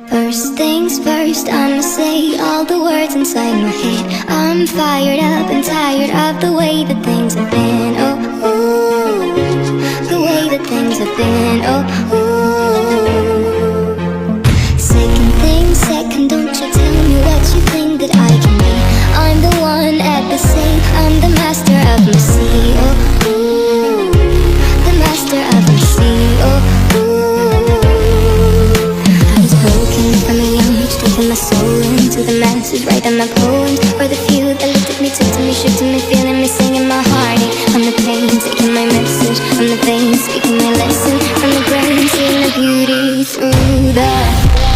First things first, I'ma say all the words inside my head. I'm fired up and tired of the way that things have been. Oh, ooh, the way that things have been. Oh, ooh. Second thing second, don't you tell me what you think that I can be. I'm the one at the same, I'm the master of my sea. Oh, ooh, the master of my sea. Oh, ooh. From a young age, taking my soul into the masses, writing my poems for the few that looked at me, took to me, shook to me, feeling me, singing my heartache. From the pain, taking my message, from the veins, speaking my lesson, from the brain, seeing the beauty through the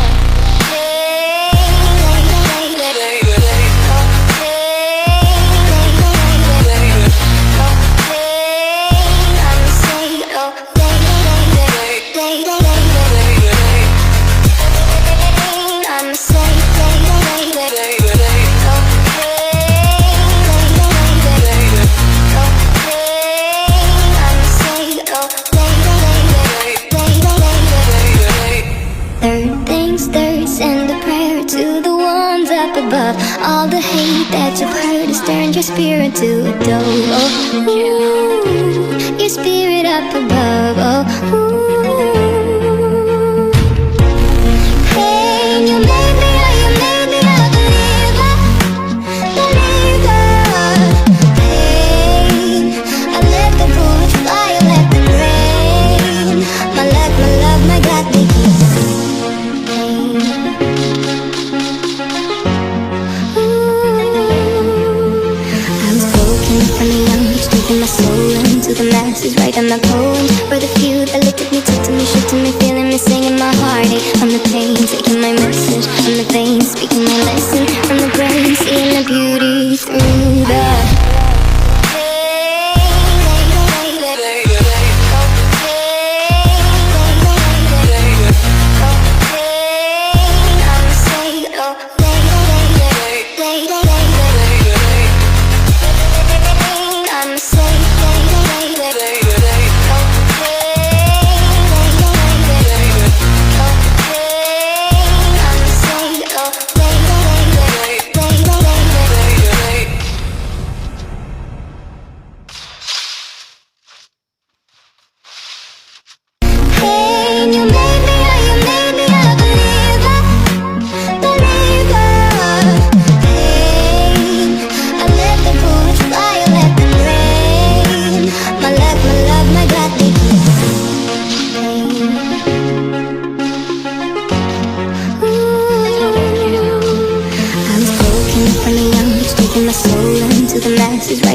above. All the hate that you've heard has turned your spirit to a dove. Oh, ooh, your spirit up above. Oh, ooh. Pain, you made me a believer, believer. Pain, I let the bullets fly, I let them rain. My love, my God, they keep my soul into the masses, writing my poems for the few that looked at me, took to me, shook to me, feeling me, singing my heartache. From the pain, taking my message, from the veins, speaking my lesson, from the brain, seeing the beauty through the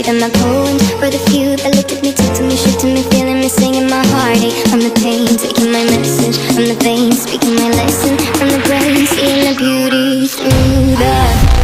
writing my poems for the few that looked at me, took to me, shook to me, feeling me, singing my heartache. From the pain, taking my message, from the veins, speaking my lesson, from the brain, seeing the beauty through the